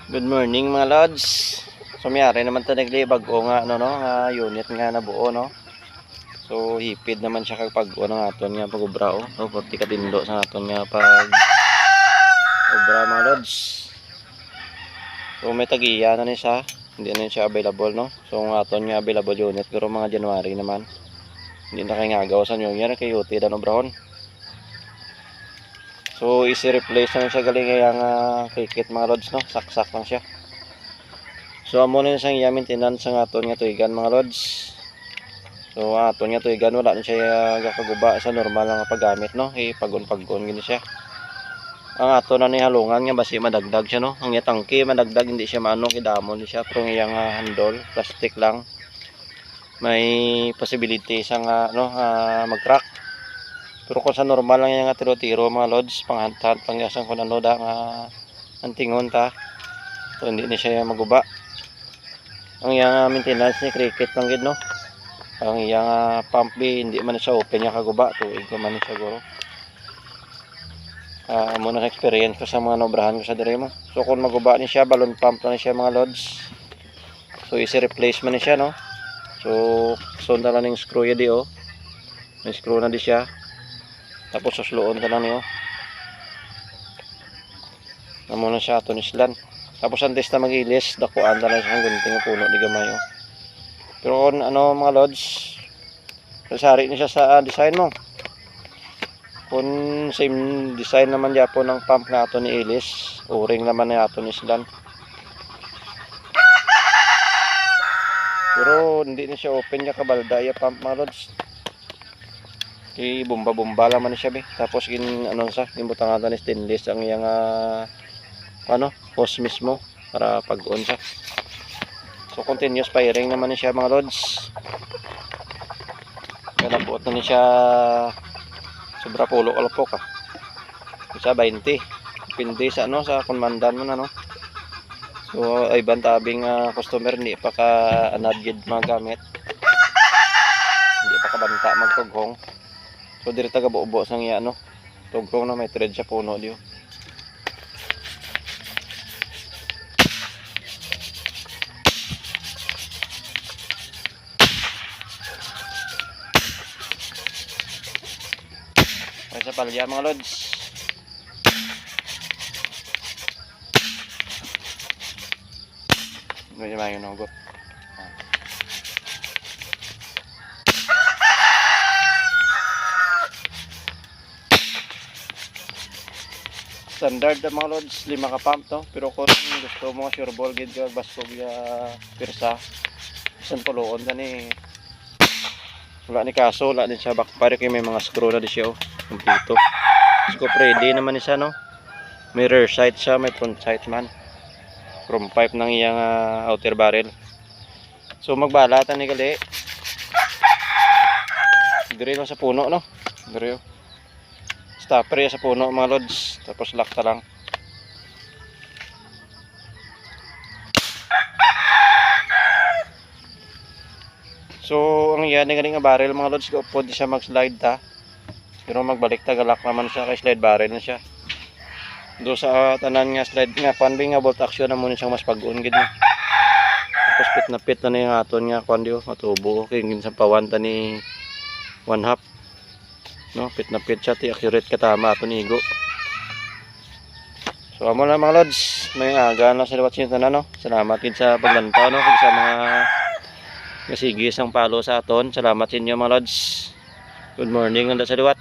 Good morning mga lods. So mayari naman ta naglibag o nga nga unit nga nabuo no. So hipid naman siya kag pag-o nga aton nga pag-ubra o. So 40 katindo sa aton nga pag ubra mga lods. So may tagiya na ni siya. Hindi na siya available no. So nga aton nga available unit pero mga January naman. Hindi na kay ngagaw sa New Year kay uti dan obrahon. So easy replace na siya galing yang cricket mga lods no. Saksak lang siya. So amo na siyang iya maintenance sa aton nga tuigan mga lods. So aton nga tuigan wala na siya gakaguba sa normal nga paggamit no. Pagon-pagon gini siya. Ang aton na ni halungan nga basi madagdag siya no. Ang iya tangke madagdag hindi siya maano kidamon siya pero ang iyang handle plastic lang. May possibility sa nga mag-crack. Pero kung sa normal lang yung nga tiro-tiro mga lods, panghantat lang yasan kung ano da nga antingon ta. So hindi na siya maguba. Ang iyang maintenance ni cricket lang gid no. Ang iyang pump B hindi man siya open yung kaguba, tuig man siya siguro. Amo na experience ko sa mga nobrahan ko sa dire mo. So kung maguba ni siya, balloon pump na siya mga lods. So easy replacement ni siya no. So sundan lang ning screw ya di oh. May screw na di siya. Tapos susluon ka lang niyo. Amo na siya aton islan. Tapos antes na magilis, dakuan ta lang sa gunting puno di gamay oh. Pero kung ano mga lods, sari ni siya sa design mo. Kung same design naman yapon ng pump na aton ni ilis, o-ring naman na aton islan. Pero hindi na siya open ya kabalda ya pump mga lods. Bumba-bumba lang man siya be. Tapos sa imbutangatan ni stainless ang iyang hose mismo para pag-on siya. So continuous firing naman siya mga lods. Kaya buot na ni siya sobra pulo kalapok Isa 20. Depende sa sa kunmandan mo na So ay bantabing customer hindi pa ka anadjed magamit. Hindi pa ka banta magtughong. So diri taga buo-buo sang iya tugrong na may thread sa puno diyo. May sa palya mga lods. May mayo nugot. Standard mga lods, 5 ka pump to. Pero kung gusto mo sure ball gid ka basog ya pirsa. Isang puluon na ni wala ni kaso, wala din siya backfire kay may mga screw na di siya kompleto. So ready naman ni siya no. May rear sight siya, may front sight man. Chrome pipe ng iyang outer barrel. So magbalatan ni gali. Dire lang sa puno no. Dire stopper ya sa puno mga lods. Tapos lock ta lang. So ang yan galing nga barrel mga lods, pwede siya mag-slide ta. Pero magbalik ta galak naman siya kay slide barrel na siya. Do sa tanan nga slide nga panbi nga bolt action na mo siyang mas pag-on gid. Tapos pit na pit na yung aton nga kuan dio matubo kay gin sa pawan ta ni 1/2. No, pit na pit siya ti accurate katama aton igo. So amo na mga lods, may aga na sa liwat sinyo tanan no. Salamat gid sa paglantaw no kag sa mga kasigis ang palo sa aton. Salamat sa inyo mga lods. Good morning anda sa liwat.